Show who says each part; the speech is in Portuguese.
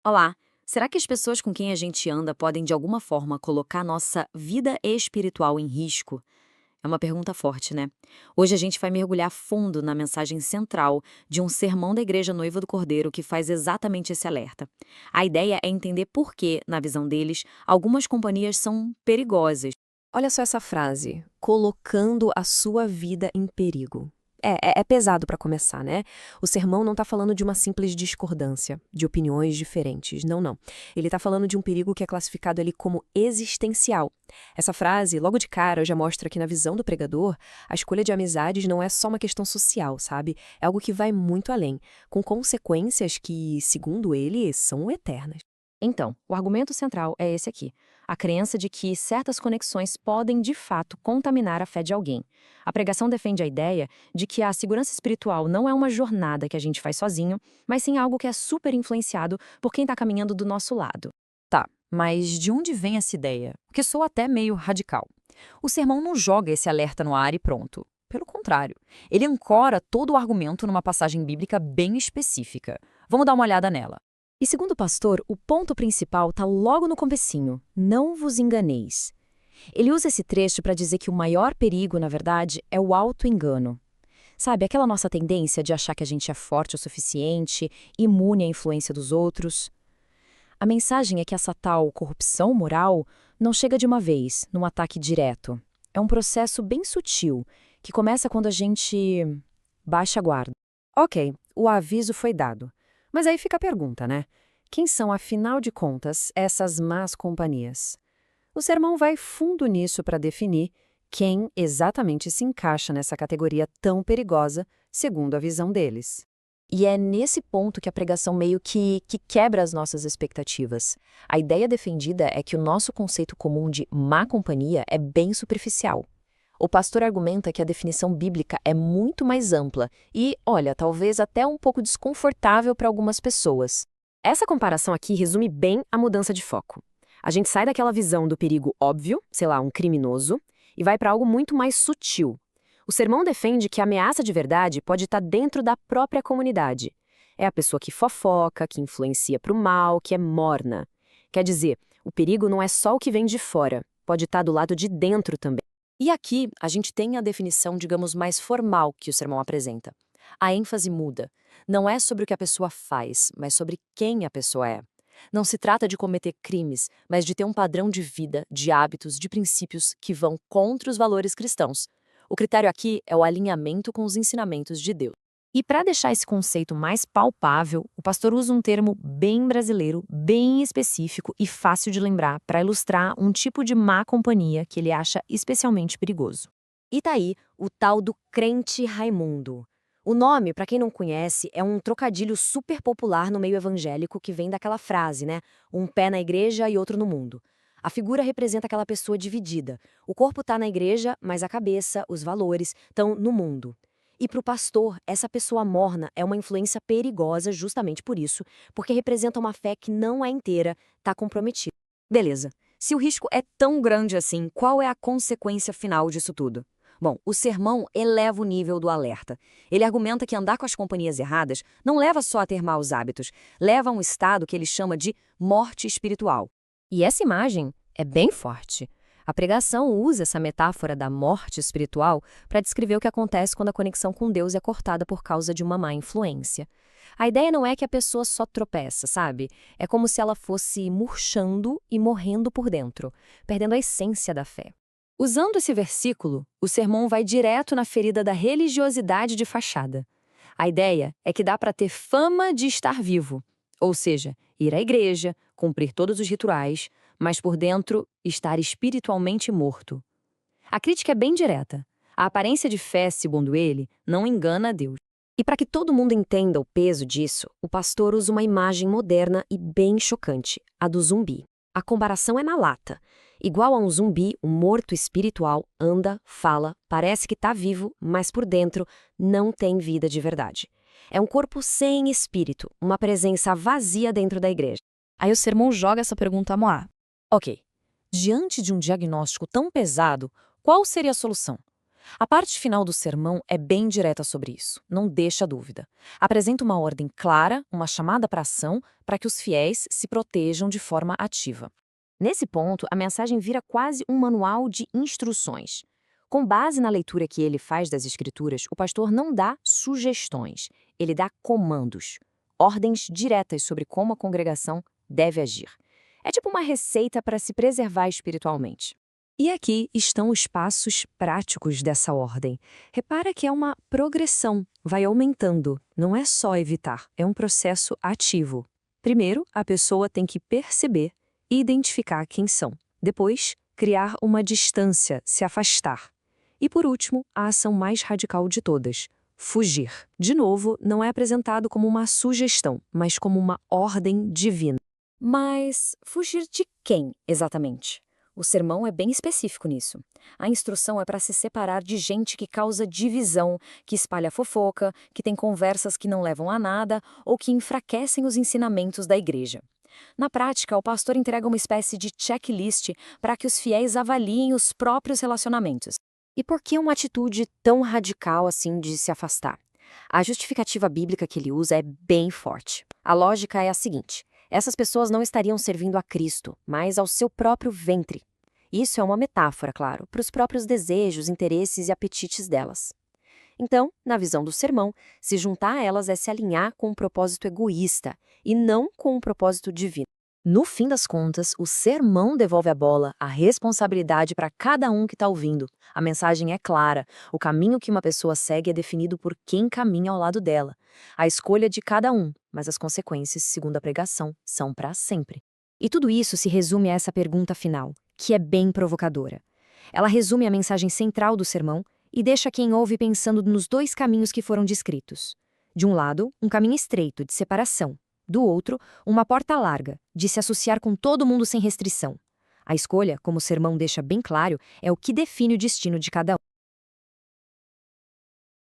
Speaker 1: Olá! Será que as pessoas com quem a gente anda podem, de alguma forma, colocar nossa vida espiritual em risco? É uma pergunta forte, né? Hoje a gente vai mergulhar fundo na mensagem central de um sermão da Igreja Noiva do Cordeiro que faz exatamente esse alerta. A ideia é entender por que, na visão deles, algumas companhias são perigosas.
Speaker 2: Olha só essa frase, colocando a sua vida em perigo. É pesado para começar, né? O sermão não está falando de uma simples discordância, de opiniões diferentes. Não, não. Ele está falando de um perigo que é classificado ali como existencial. Essa frase, logo de cara, já mostra que na visão do pregador, a escolha de amizades não é só uma questão social, sabe? É algo que vai muito além, com consequências que, segundo ele, são eternas.
Speaker 1: Então, o argumento central é esse aqui: a crença de que certas conexões podem, de fato, contaminar a fé de alguém. A pregação defende a ideia de que a segurança espiritual não é uma jornada que a gente faz sozinho, mas sim algo que é super influenciado por quem está caminhando do nosso lado.
Speaker 3: Tá, mas de onde vem essa ideia? Porque sou até meio radical. O sermão não joga esse alerta no ar e pronto. Pelo contrário, ele ancora todo o argumento numa passagem bíblica bem específica. Vamos dar uma olhada nela.
Speaker 1: E segundo o pastor, o ponto principal está logo no comecinho: não vos enganeis. Ele usa esse trecho para dizer que o maior perigo, na verdade, é o auto-engano. Sabe, aquela nossa tendência de achar que a gente é forte o suficiente, imune à influência dos outros. A mensagem é que essa tal corrupção moral não chega de uma vez, num ataque direto. É um processo bem sutil, que começa quando a gente baixa a guarda. Ok, o aviso foi dado. Mas aí fica a pergunta, né? Quem são, afinal de contas, essas más companhias? O sermão vai fundo nisso para definir quem exatamente se encaixa nessa categoria tão perigosa, segundo a visão deles. E é nesse ponto que a pregação meio que quebra as nossas expectativas. A ideia defendida é que o nosso conceito comum de má companhia é bem superficial. O pastor argumenta que a definição bíblica é muito mais ampla e, olha, talvez até um pouco desconfortável para algumas pessoas. Essa comparação aqui resume bem a mudança de foco. A gente sai daquela visão do perigo óbvio, sei lá, um criminoso, e vai para algo muito mais sutil. O sermão defende que a ameaça de verdade pode estar dentro da própria comunidade. É a pessoa que fofoca, que influencia para o mal, que é morna. Quer dizer, o perigo não é só o que vem de fora, pode estar do lado de dentro também. E aqui a gente tem a definição, digamos, mais formal que o sermão apresenta. A ênfase muda. Não é sobre o que a pessoa faz, mas sobre quem a pessoa é. Não se trata de cometer crimes, mas de ter um padrão de vida, de hábitos, de princípios que vão contra os valores cristãos. O critério aqui é o alinhamento com os ensinamentos de Deus. E para deixar esse conceito mais palpável, o pastor usa um termo bem brasileiro, bem específico e fácil de lembrar para ilustrar um tipo de má companhia que ele acha especialmente perigoso. E tá aí o tal do crente Raimundo. O nome, para quem não conhece, é um trocadilho super popular no meio evangélico que vem daquela frase, né? Um pé na igreja e outro no mundo. A figura representa aquela pessoa dividida. O corpo está na igreja, mas a cabeça, os valores, estão no mundo. E para o pastor, essa pessoa morna é uma influência perigosa justamente por isso, porque representa uma fé que não é inteira, está comprometida. Beleza. Se o risco é tão grande assim, qual é a consequência final disso tudo? Bom, o sermão eleva o nível do alerta. Ele argumenta que andar com as companhias erradas não leva só a ter maus hábitos, leva a um estado que ele chama de morte espiritual. E essa imagem é bem forte. A pregação usa essa metáfora da morte espiritual para descrever o que acontece quando a conexão com Deus é cortada por causa de uma má influência. A ideia não é que a pessoa só tropeça, sabe? É como se ela fosse murchando e morrendo por dentro, perdendo a essência da fé. Usando esse versículo, o sermão vai direto na ferida da religiosidade de fachada. A ideia é que dá para ter fama de estar vivo, ou seja, ir à igreja, cumprir todos os rituais, mas por dentro estar espiritualmente morto. A crítica é bem direta. A aparência de fé, segundo ele, não engana a Deus. E para que todo mundo entenda o peso disso, o pastor usa uma imagem moderna e bem chocante, a do zumbi. A comparação é na lata. Igual a um zumbi, um morto espiritual anda, fala, parece que está vivo, mas por dentro não tem vida de verdade. É um corpo sem espírito, uma presença vazia dentro da igreja.
Speaker 3: Aí o sermão joga essa pergunta a Moá.
Speaker 1: Ok, diante de um diagnóstico tão pesado, qual seria a solução? A parte final do sermão é bem direta sobre isso, não deixa dúvida. Apresenta uma ordem clara, uma chamada para ação, para que os fiéis se protejam de forma ativa.
Speaker 2: Nesse ponto, a mensagem vira quase um manual de instruções. Com base na leitura que ele faz das Escrituras, o pastor não dá sugestões, ele dá comandos, ordens diretas sobre como a congregação deve agir. É tipo uma receita para se preservar espiritualmente. E aqui estão os passos práticos dessa ordem. Repara que é uma progressão, vai aumentando, não é só evitar, é um processo ativo. Primeiro, a pessoa tem que perceber e identificar quem são. Depois, criar uma distância, se afastar. E por último, a ação mais radical de todas, fugir. De novo, não é apresentado como uma sugestão, mas como uma ordem divina.
Speaker 1: Mas fugir de quem, exatamente? O sermão é bem específico nisso. A instrução é para se separar de gente que causa divisão, que espalha fofoca, que tem conversas que não levam a nada ou que enfraquecem os ensinamentos da igreja. Na prática, o pastor entrega uma espécie de checklist para que os fiéis avaliem os próprios relacionamentos.
Speaker 2: E por que uma atitude tão radical assim de se afastar? A justificativa bíblica que ele usa é bem forte. A lógica é a seguinte: essas pessoas não estariam servindo a Cristo, mas ao seu próprio ventre. Isso é uma metáfora, claro, para os próprios desejos, interesses e apetites delas. Então, na visão do sermão, se juntar a elas é se alinhar com um propósito egoísta e não com um propósito divino.
Speaker 3: No fim das contas, o sermão devolve a bola, a responsabilidade para cada um que está ouvindo. A mensagem é clara, o caminho que uma pessoa segue é definido por quem caminha ao lado dela. A escolha de cada um, mas as consequências, segundo a pregação, são para sempre.
Speaker 2: E tudo isso se resume a essa pergunta final, que é bem provocadora. Ela resume a mensagem central do sermão e deixa quem ouve pensando nos dois caminhos que foram descritos. De um lado, um caminho estreito, de separação. Do outro, uma porta larga, de se associar com todo mundo sem restrição. A escolha, como o sermão deixa bem claro, é o que define o destino de cada um.